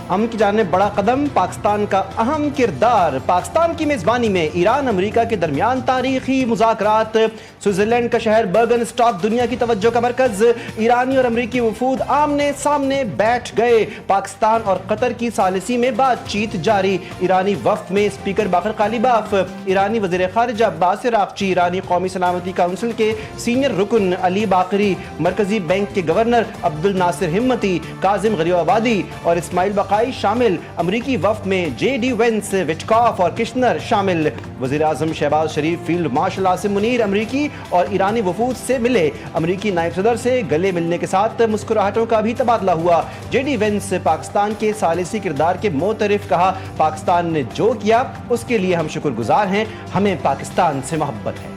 हम की जाने बड़ा कदम, पाकिस्तान का अहम किरदार। पाकिस्तान की मेजबानी में ईरान अमेरिका के दरमियान तारीखी मुज़ाकरात। स्विट्जरलैंड का शहर बर्गन स्टॉक दुनिया की तवज्जो का मरकज। ईरानी और अमेरिकी वफूद आमने सामने बैठ गए। पाकिस्तान और कतर की सालिसी में बातचीत जारी। ईरानी वफ्द में स्पीकर बाकर कालिबाफ, ईरानी वज़ीर ख़ारिजा अब्बास अराग़ची, ईरानी कौमी सलामती काउंसिल के सीनियर रुकन अली बाकरी, मरकजी बैंक के गवर्नर अब्दुल नासिर हिम्मती, काजिम गरीबाबादी और इस्माइल बकाई शामिल। अमरीकी वफ्द में JD वेंस, विटकॉफ और किश्नर शामिल। वज़ीर आज़म शहबाज शरीफ, फील्ड मार्शल आसिम मुनीर अमरीकी और ईरानी वफूद से मिले। अमरीकी नायब सदर से गले मिलने के साथ मुस्कुराहटों का भी तबादला हुआ। JD वेंस पाकिस्तान के सालिसी किरदार के मोतरफ कहा, पाकिस्तान ने जो किया उसके लिए हम शुक्रगुजार हैं, हमें पाकिस्तान से मोहब्बत है।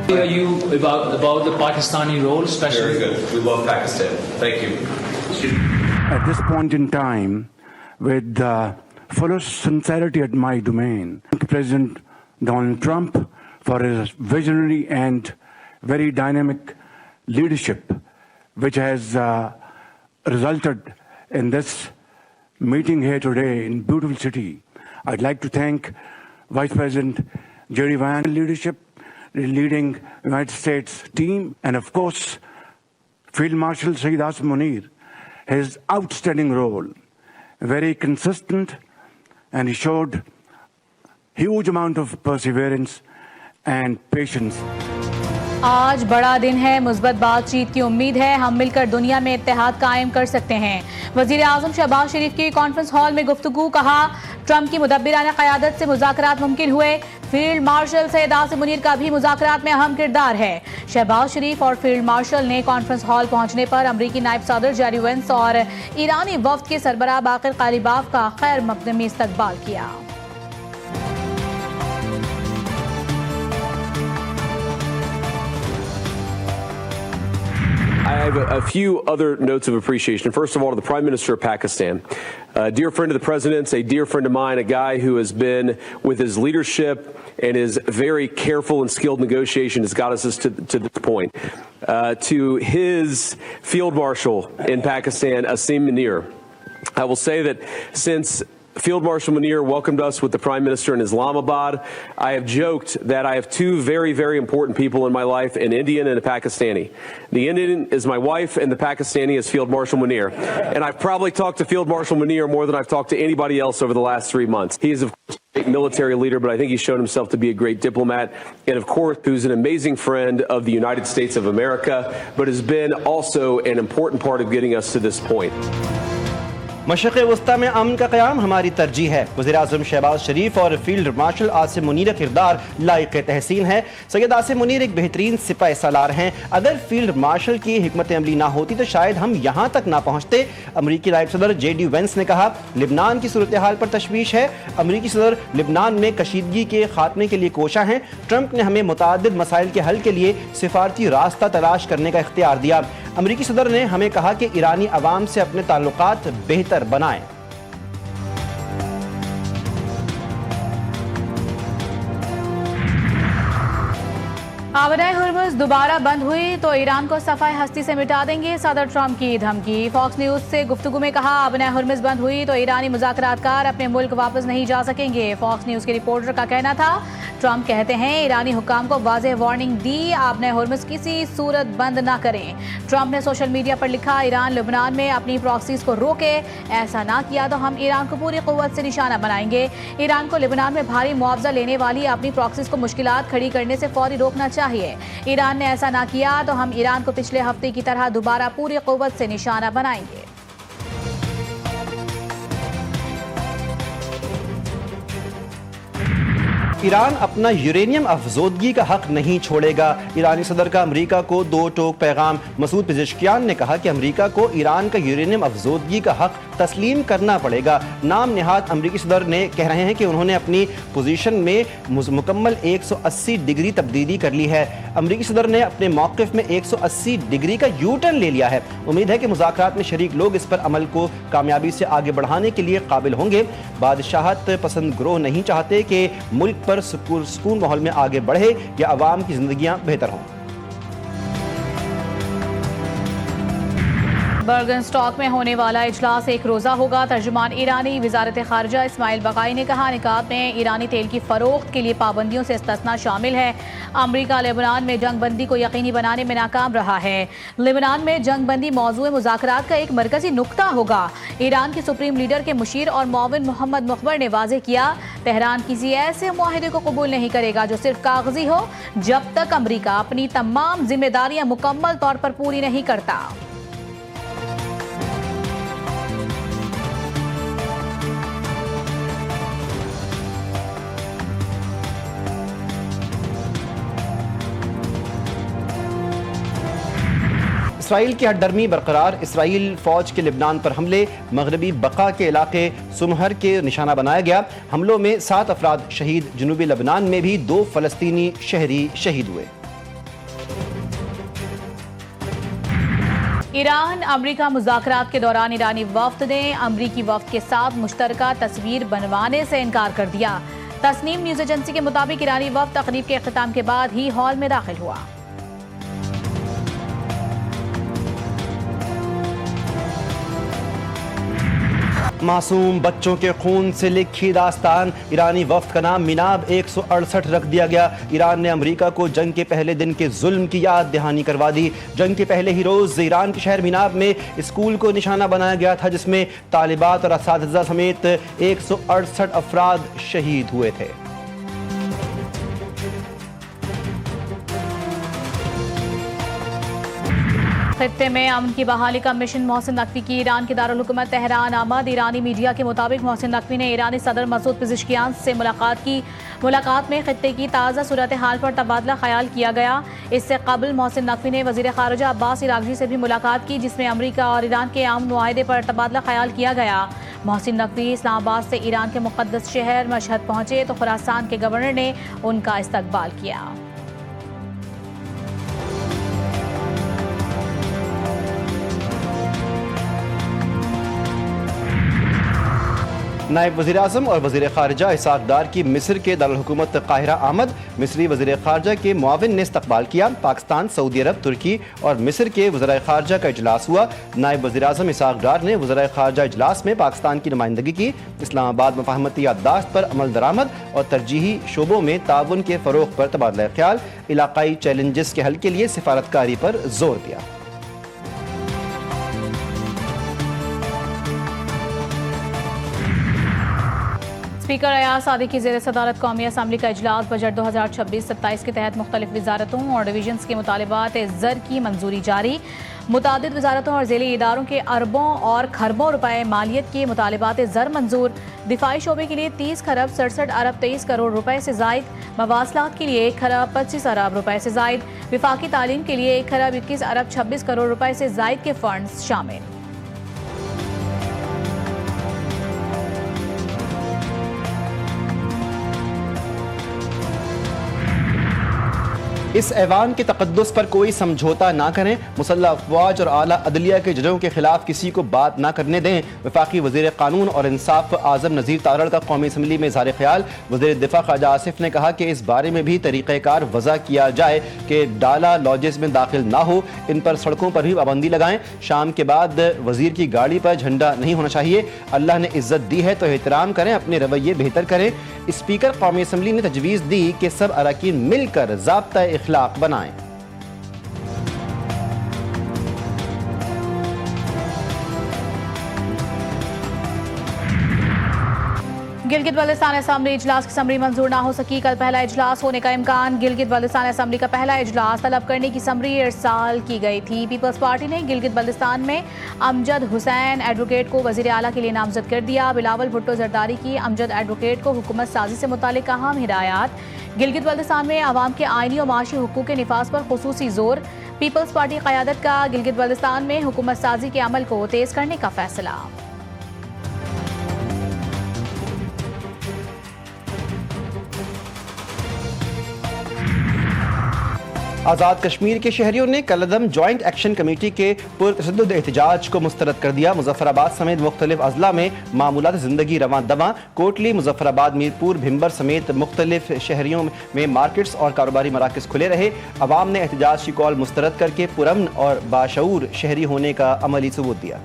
Are you about the Pakistani role, especially? Very good. We love Pakistan. Thank you. At this point in time, with the fullest sincerity at my domain, President Donald Trump for his visionary and very dynamic leadership, which has resulted in this meeting here today in beautiful city. I'd like to thank Vice President JD Vance leadership, leading United States team, and of course Field Marshal Sayyid Asim Munir, his outstanding role, very consistent, and he showed huge amount of perseverance and patience. आज बड़ा दिन है, मुस्बत बातचीत की उम्मीद है, हम मिलकर दुनिया में इत्तेहाद कायम कर सकते हैं। वज़ीर आज़म शहबाज शरीफ की कॉन्फ्रेंस हॉल में गुफ्तगू, कहा ट्रंप की मुदब्बिराना क़यादत से मुज़ाकरात मुमकिन हुए। फील्ड मार्शल सैयद आसिम मुनीर का भी मुज़ाकरात में अहम किरदार है। शहबाज शरीफ और फील्ड मार्शल ने कॉन्फ्रेंस हॉल पहुंचने पर अमरीकी नायब सदर JD वेंस और ईरानी वफ्द के सरबराह बाकर कालिबाफ का खैर मक़दमी इस्तकबाल किया। I have a few other notes of appreciation. First of all, to the Prime Minister of Pakistan, a dear friend of the President's, a dear friend of mine, a guy who has been, with his leadership and his very careful and skilled negotiation, has got us to this point. To his Field Marshal in Pakistan, Asim Munir, I will say that since Field Marshal Munir welcomed us with the Prime Minister in Islamabad, I have joked that I have two very, very important people in my life, an Indian and a Pakistani. The Indian is my wife and the Pakistani is Field Marshal Munir. And I've probably talked to Field Marshal Munir more than I've talked to anybody else over the last 3 months. He is, of course, a great military leader, but I think he's shown himself to be a great diplomat. And, of course, who's an amazing friend of the United States of America, but has been also an important part of getting us to this point. मशरिक़ वस्ता में अमन का क़याम हमारी तरजीह है। वज़ीर आज़म शहबाज शरीफ और field marshal Asim Munir का किरदार लायक़ तहसीन है। सैयद आसिम मुनीर एक बेहतरीन सिपाही सालार हैं। अगर फील्ड मार्शल की हिकमत अमली ना होती तो शायद हम यहाँ तक ना पहुँचते। अमरीकी नायब सदर JD वेंस ने कहा, लिबनान की सूरत हाल पर तशवीश है। अमरीकी सदर लिबनान में कशीदगी के खात्मे के लिए कोशा हैं। ट्रंप ने हमें मुतअद्दिद मसाइल के हल के लिए सिफारती रास्ता तलाश करने का इख्तियार दिया। अमरीकी सदर ने हमें कहा कि ईरानी अवाम से अपने ताल्लुकात बेहतर बनाएं। आबराए हुर्मुज़ दोबारा बंद हुई तो ईरान को सफाई हस्ती से मिटा देंगे, सदर ट्रंप की धमकी। फॉक्स न्यूज से गुफ्तगू में कहा, आबराए हुर्मुज़ बंद हुई तो ईरानी मुज़ाकरातकार अपने मुल्क वापस नहीं जा सकेंगे। फॉक्स न्यूज के रिपोर्टर का कहना था, ट्रंप कहते हैं ईरानी हुक्काम को वाज़ेह वार्निंग दी, आबराए हुर्मुज़ किसी सूरत बंद ना करें। ट्रंप ने सोशल मीडिया पर लिखा, ईरान लेबनान में अपनी प्रॉक्सीज को रोके, ऐसा ना किया तो हम ईरान को पूरी क़ुव्वत से निशाना बनाएंगे। ईरान को लेबनान में भारी मुआवजा लेने वाली अपनी प्रॉक्सीज को मुश्किलात खड़ी करने से फौरी रोकना चाहिए। ईरान ने ऐसा ना किया तो हम ईरान को पिछले हफ्ते की तरह दोबारा पूरी क़ुव्वत से निशाना बनाएंगे। ईरान अपना यूरेनियम अफजोदगी का हक नहीं छोड़ेगा। ईरानी सदर का अमरीका को दो टोक पैगाम। मसूद पेज़ेश्कियान ने कहा कि अमरीका को ईरान का यूरेनियम अफजोदगी का हक तस्लीम करना पड़ेगा। नाम निहाद अमरीकी सदर ने कह रहे हैं कि उन्होंने अपनी पोजीशन में मुकम्मल 180 डिग्री तब्दीली कर ली है। अमरीकी सदर ने अपने मौक़िफ़ में 180 डिग्री का यू टर्न ले लिया है। उम्मीद है कि मुज़ाकरात में शरीक लोग इस पर अमल को कामयाबी से आगे बढ़ाने के लिए काबिल होंगे। बादशाहत पसंद ग्रोह नहीं चाहते कि मुल्क पर सुकून माहौल में आगे बढ़े या अवाम की जिंदगियां बेहतर हों। बर्गन स्टॉक में होने वाला इजलास एक रोज़ा होगा। तर्जुमान ईरानी वजारत खारजा इस्माइल बकाई ने कहा, निकाब में ईरानी तेल की फरोख्त के लिए पाबंदियों से इस्तिस्ना शामिल है। अमरीका लेबनान में जंग बंदी को यकीनी बनाने में नाकाम रहा है। लेबनान में जंग बंदी मौजूद मुज़ाकरात का एक मरकजी नुक्ता होगा। ईरान के सुप्रीम लीडर के मुशीर और मुआविन मोहम्मद मुखबर ने वाज़ेह किया, तेहरान किसी ऐसे मुआहिदे को कबूल नहीं करेगा जो सिर्फ कागजी हो, जब तक अमरीका अपनी तमाम जिम्मेदारियां मुकम्मल तौर पर पूरी नहीं करता। इसराइल की हटदर्मी बरकरार। इसराइल फौज के लिबनान पर हमले, मगरबी बका के इलाके सुमहर के निशाना बनाया गया। हमलों में 7 अफराद शहीद। जनूबी लेबनान में भी 2 फलस्तीनी शहरी शहीद हुए। ईरान अमरीका मुज़ाकरात के दौरान ईरानी वफ्द ने अमरीकी वफ्द के साथ मुश्तरका तस्वीर बनवाने से इनकार कर दिया। तस्नीम न्यूज़ एजेंसी के मुताबिक ईरानी वफ्द तकरीब के अख्ताम के बाद ही हॉल में दाखिल हुआ। मासूम बच्चों के खून से लिखी दास्तान। ईरानी वफ्द का नाम मिनाब 168 रख दिया गया। ईरान ने अमेरिका को जंग के पहले दिन के जुल्म की याद दहानी करवा दी। जंग के पहले ही रोज ईरान के शहर मिनाब में स्कूल को निशाना बनाया गया था, जिसमें तालिबात और असातिज़ा समेत 168 अफराद शहीद हुए थे। खित्ते में अमन की बहाली का मिशन। मोहसिन नकवी की ईरान के दारुल हुकूमत तेहरान आमद। ईरानी मीडिया के मुताबिक मोहसिन नकवी ने ईरानी सदर मसूद पेज़ेश्कियान से मुलाकात की। मुलाकात में खित्ते की ताज़ा सूरत हाल पर तबादला ख्याल किया गया। इससे कबल मोहसिन नकवी ने वज़ीर ख़ारिजा अब्बास इराग़ची से भी मुलाकात की, जिसमें अमरीका और ईरान के आम मुआहदे पर तबादला ख्याल किया गया। मोहसिन नकवी इस्लामाबाद से ईरान के मुक़द्दस शहर मशहद पहुँचे तो खुरासान के गवर्नर ने उनका इस्तकबाल किया। नायब वज़ीर आज़म और वज़ीर ख़ारिजा इसहाक़ डार की मिस्र के दारुल हुकूमत काहिरा आमद। मिस्री वज़ीर ख़ारिजा के मुआविन ने इस्तकबाल किया। पाकिस्तान, सऊदी अरब, तुर्की और मिस्र के वज़राए ख़ारिजा का इजलास हुआ। नायब वज़ीर आज़म इसहाक़ डार ने वज़राए ख़ारिजा इजलास में पाकिस्तान की नुमाइंदगी की। इस्लामाबाद मफ़ाहमती याददाश्त पर अमल दरामद और तरजीही शोबों में ताउन के फ़रोग़ पर तबादला ख्याल, इलाक़ाई चैलेंजेस के हल के लिए सिफारतकारी पर जोर दिया। स्पीकर अयाज सादी की ज़ेर सदारत कौमी असम्बली का इजलास। बजट 2026-27 के तहत मुख्तलिफ वजारतों और डिवीजन्स के मुतालिबात ज़र की मंजूरी जारी। मुतादिद वजारतों और ज़ेली इदारों के अरबों और खरबों रुपए मालियत के मुतालिबात ज़र मंजूर। दिफाई शोबे के लिए 30 खरब 67 अरब 23 करोड़ रुपए से जायद। मवासलात के लिए 1 खरब 25 अरब रुपए से जायद। विफाकी तालीम के लिए 1 खरब 21 अरब 26 करोड़ रुपए से जायद के फंड्स शामिल। इस ऐवान के तकद्दुस पर कोई समझौता ना करें। मुसल्लह अफवाज और आला अदलिया के जजों के खिलाफ किसी को बात ना करने दें। वफाकी वज़ीर कानून और इंसाफ आज़म नज़ीर तारड़ का कौमी असम्बली में इज़हार ख्याल। वज़ीर दिफा ख्वाजा आसिफ ने कहा कि इस बारे में भी तरीक़ेकार वज़ा किया जाए कि डाला लॉजेस में दाखिल ना हो। इन पर सड़कों पर भी पाबंदी लगाएं। शाम के बाद वज़ीर की गाड़ी पर झंडा नहीं होना चाहिए। अल्लाह ने इज्जत दी है तो एहतराम करें, अपने रवैये बेहतर करें। स्पीकर कौमी असम्बली ने तजवीज़ दी कि सब अरकान मिलकर ज़ाब्ता इखलाक बनाएं। गिलगित बल्तिस्तान असम्बली इजलास की समरी मंजूर ना हो सकी। कल पहला इजलास होने का इम्कान। गिलगित बल्तिस्तान असम्बली का पहला इजलास तलब करने की समरी इरसाल की गई थी। पीपल्स पार्टी ने गिलगित बल्तिस्तान में अमजद हुसैन एडवोकेट को वज़ीर आला के लिए नामजद कर दिया। बिलावल भुट्टो जरदारी की अमजद एडवोकेट को हुकूमत साजी से मुतालिक अहम हिदायत। गिलगित बल्तिस्तान में आवाम के आइनी और माशी हुकूक के निफाज पर खुसूसी जोर। पीपल्स पार्टी क़यादत का गिलगित बल्तिस्तान में हुकूमत साजी के अमल को तेज करने का फैसला। आज़ाद कश्मीर के शहरियों ने कलअदम जॉइंट एक्शन कमेटी के पुरतशद्दुद एहतजाज को मुस्तरद कर दिया। मुजफ्फराबाद समेत मुख्तलिफ अजला में मामूलात ज़िंदगी रवां दवां। कोटली, मुजफ्फराबाद, मीरपुर, भिम्बर समेत मुख्तलिफ शहरियों में मार्केट्स और कारोबारी मराकज़ खुले रहे। अवाम ने एहतजाज की कॉल मुस्तरद करके पुरअमन और बाशऊर शहरी होने का अमली सबूत दिया।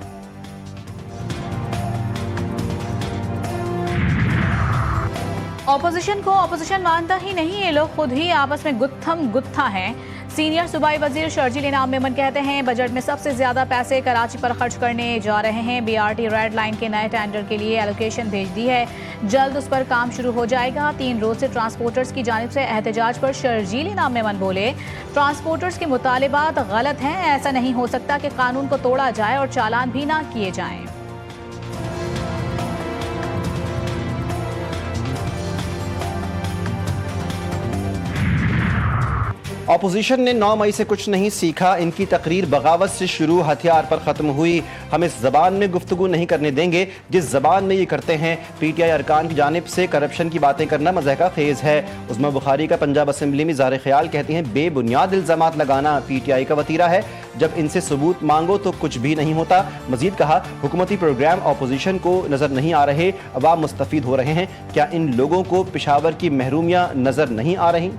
ऑपोजिशन को ऑपोजिशन मानता ही नहीं, ये लोग खुद ही आपस में गुत्थम गुत्था हैं। सीनियर सूबाई वजीर शर्जील इनाम मेमन कहते हैं बजट में सबसे ज्यादा पैसे कराची पर खर्च करने जा रहे हैं। बीआरटी रेड लाइन के नए टेंडर के लिए एलोकेशन भेज दी है, जल्द उस पर काम शुरू हो जाएगा। 3 रोज से ट्रांसपोर्टर्स की जानिब से एहतजाज पर शर्जील इनाम मेमन बोले, ट्रांसपोर्टर्स के मुतालिबात गलत हैं। ऐसा नहीं हो सकता कि कानून को तोड़ा जाए और चालान भी ना किए जाएं। ऑपोजिशन ने 9 मई से कुछ नहीं सीखा, इनकी तकरीर बगावत से शुरू हथियार पर ख़त्म हुई। हम इस ज़बान में गुफ्तगू नहीं करने देंगे जिस ज़बान में ये करते हैं। PTI अरकान की जानिब से करप्शन की बातें करना मज़ाक़ ख़ेज़ है। उस्मा बुखारी का पंजाब असम्बली में ज़ाहिर ख्याल कहती हैं बेबुनियाद इल्ज़ामात लगाना PTI का वतीरा है, जब इनसे सबूत मांगो तो कुछ भी नहीं होता। मजीद कहा हुकूमती प्रोग्राम ऑपोजिशन को नज़र नहीं आ रहे, अवाम मुस्तफ़ीद हो रहे हैं। क्या इन लोगों को पेशावर की महरूमियाँ नज़र नहीं आ रही?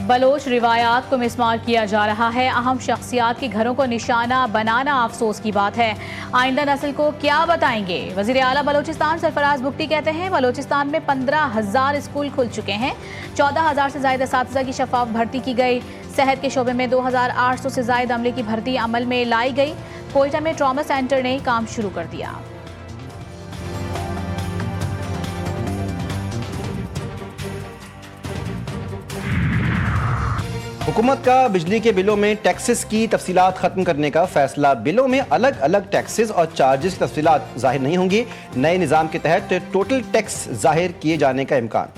बलोच रिवायात को मिसमार किया जा रहा है। अहम शख्सियात के घरों को निशाना बनाना अफसोस की बात है। आइंदा नस्ल को क्या बताएंगे? वज़ीर आला बलोचिस्तान सरफराज बुगटी कहते हैं बलोचिस्तान में 15,000 स्कूल खुल चुके हैं। 14,000 से ज़ायद असातिज़ा की शफाफ भर्ती की गई। सेहत के शोबे में 2,800 से ज़ायद अमले की भर्ती अमल में लाई गई। कोयटा में ट्रॉमा सेंटर ने काम शुरू कर दिया। हुकूमत का बिजली के बिलों में टैक्सेस की तफसीलात खत्म करने का फैसला। बिलों में अलग अलग टैक्सेस और चार्जेस की तफसीलात जाहिर नहीं होंगी। नए निज़ाम के तहत टोटल टैक्स जाहिर किए जाने का इम्कान।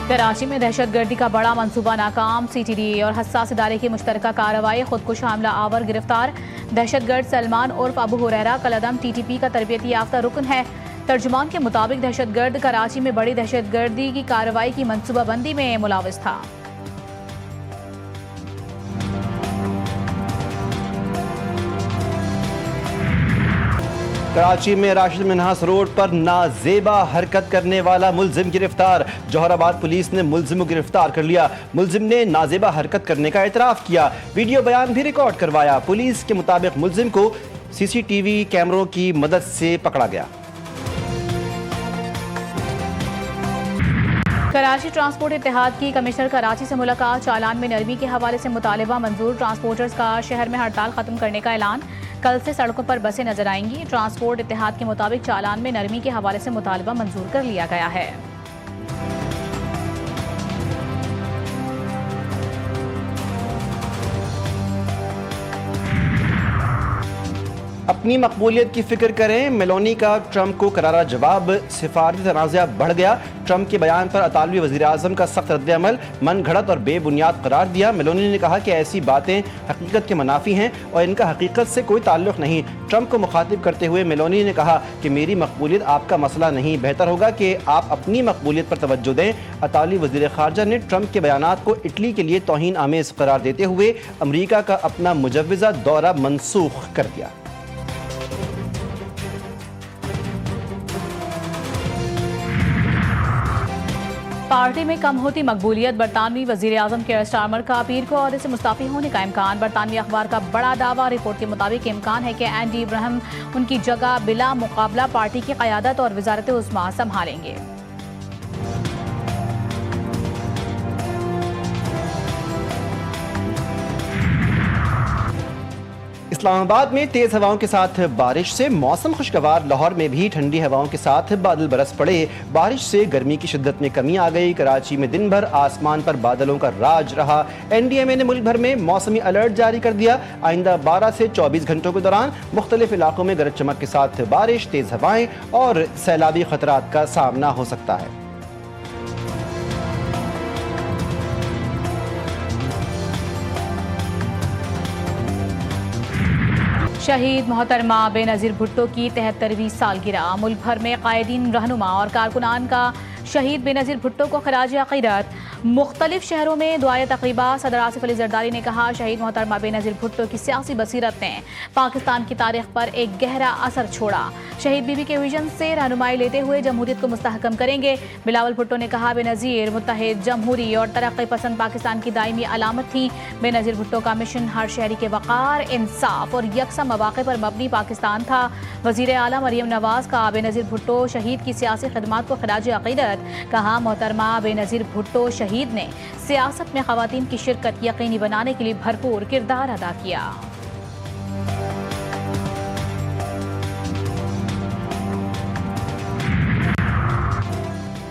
कराची में दहशतगर्दी का बड़ा मंसूबा नाकाम। CTDA और हसास इदारे की मुश्तरका कार्रवाई। खुदकुश हमला आवर गिरफ्तार। दहशतगर्द सलमान उर्फ अबू हुरैरा कलअदम TTP का तरबियती याफ्ता रुकन है। तर्जुमान के मुताबिक दहशतगर्द कराची में बड़ी दहशतगर्दी की कार्रवाई की मनसूबाबंदी में मुलाविस था। कराची में राशिद मिन्हास रोड पर नाजेबा हरकत करने वाला मुल्जिम गिरफ्तार। जौहराबाद पुलिस ने मुल्जिम को गिरफ्तार कर लिया। मुल्जिम ने नाजेबा हरकत करने का एतराफ़ किया, वीडियो बयान भी रिकॉर्ड करवाया। पुलिस के मुताबिक मुल्जिम को CCTV कैमरों की मदद से पकड़ा गया। कराची ट्रांसपोर्ट इत्तेहाद की कमिश्नर कराची से मुलाकात। चालान में नरमी के हवाले से मुतालिबा मंजूर। ट्रांसपोर्टर्स का शहर में हड़ताल खत्म करने का ऐलान। कल से सड़कों पर बसें नजर आएंगी। ट्रांसपोर्ट इत्तेहाद के मुताबिक चालान में नरमी के हवाले से मुतालिबा मंजूर कर लिया गया है। अपनी मकबूलियत की फिक्र करें, मेलोनी का ट्रंप को करारा जवाब। सिफारती तनाज़ा बढ़ गया। ट्रंप के बयान पर अतालवी वज़ीर आज़म का सख्त रद्द-ए-अमल मन घड़त और बेबुनियाद करार दिया। मेलोनी ने कहा कि ऐसी बातें हकीकत के मनाफी हैं और इनका हकीकत से कोई ताल्लुक़ नहीं। ट्रंप को मुखातिब करते हुए मेलोनी ने कहा कि मेरी मकबूलियत आपका मसला नहीं, बेहतर होगा कि आप अपनी मकबूलियत पर तवज्जो दें। अतालवी वज़ीर ख़ारजा ने ट्रंप के बयानात को इटली के लिए तौहीन आमेज़ करार देते हुए अमरीका का अपना मुजव्वज़ा दौरा मनसूख कर दिया। पार्टी में कम होती मकबूलियत। बरतानवी वजीर आजम केयर स्टारमर का पीर को ओहदे से मुस्ताफी होने का इम्कान। बरतानवी अखबार का बड़ा दावा। रिपोर्ट के मुताबिक इम्कान है कि एंडी इब्राहिम उनकी जगह बिला मुकाबला पार्टी की क़यादत और वजारत उस्मा संभालेंगे। इस्लामाबाद में तेज हवाओं के साथ बारिश से मौसम खुशगवार। लाहौर में भी ठंडी हवाओं के साथ बादल बरस पड़े। बारिश से गर्मी की शिद्दत में कमी आ गई। कराची में दिन भर आसमान पर बादलों का राज रहा। NDMA ने मुल्क भर में मौसमी अलर्ट जारी कर दिया। आइंदा 12 से 24 घंटों के दौरान मुख्तलिफ इलाकों में गरज चमक के साथ बारिश, तेज हवाएं और सैलाबी खतरात का सामना हो सकता है। शहीद मोहतरमा बेनज़ीर भुट्टो की 73वीं सालगिरह। मुल्क भर में कायदीन, रहनुमा और कारकुनान का शहीद बेनज़ीर भुट्टो को खराज अक़ीदत। मुख्तलिफ शहरों में दुआए तक़रीबा। सदर आसिफ अली ज़रदारी ने कहा, शहीद मोहतरमा बेनज़ीर भुट्टो की सियासी बसीरत ने पाकिस्तान की तारीख पर एक गहरा असर छोड़ा। शहीद बीबी के विजन से रहनुमाई लेते हुए जमहूरियत को मुस्तहकम करेंगे। बिलावल भुट्टो ने कहा, बेनज़ीर मुत्तहिद, जमहूरी और तरक्की पसंद पाकिस्तान की दायमी अलामत थी। बेनज़ीर भुट्टो का मिशन हर शहरी के वक़ार, इंसाफ और यकसा मौक़े पर मबनी पाकिस्तान था। वज़ीर आला मरियम नवाज़ का बेनज़ीर भुट्टो शहीद की सियासी खिदमात को खराज अक़ीदत। कहा, मोहतरमा बेनज़ीर भुट्टो शहीद ने सियासत में ख़वातीन की शिरकत यकीनी बनाने के लिए भरपूर किरदार अदा किया।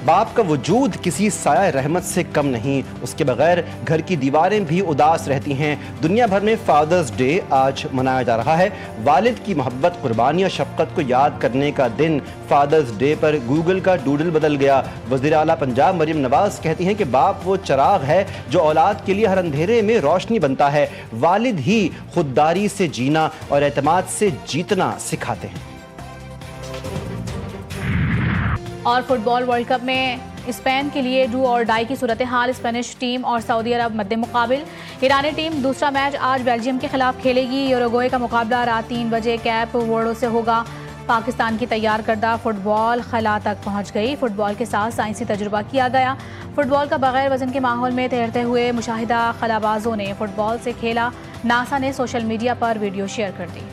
बाप का वजूद किसी साया रहमत से कम नहीं, उसके बगैर घर की दीवारें भी उदास रहती हैं। दुनिया भर में फादर्स डे आज मनाया जा रहा है। वालिद की मोहब्बत, कुर्बानी और शफ़क़त को याद करने का दिन फादर्स डे पर गूगल का डूडल बदल गया। वज़ीर आला पंजाब मरियम नवाज़ कहती हैं कि बाप वो चिराग है जो औलाद के लिए हर अंधेरे में रोशनी बनता है। वालिद ही खुददारी से जीना और एतमाद से जीतना सिखाते हैं। और फुटबॉल वर्ल्ड कप में स्पेन के लिए डू और डाई की सूरत हाल। स्पेनिश टीम और सऊदी अरब मद्दे मुकाबिल। ईरानी टीम दूसरा मैच आज बेल्जियम के खिलाफ खेलेगी। यूरुग्वे का मुकाबला रात 3 बजे कैप वर्डो से होगा। पाकिस्तान की तैयार करदा फुटबॉल खला तक पहुंच गई। फुटबॉल के साथ साइंसी तजुर्बा किया गया। फुटबॉल का बगैर वजन के माहौल में तैरते हुए मुशाहिदा खलाबाजों ने फुटबॉल से खेला। नासा ने सोशल मीडिया पर वीडियो शेयर कर दी।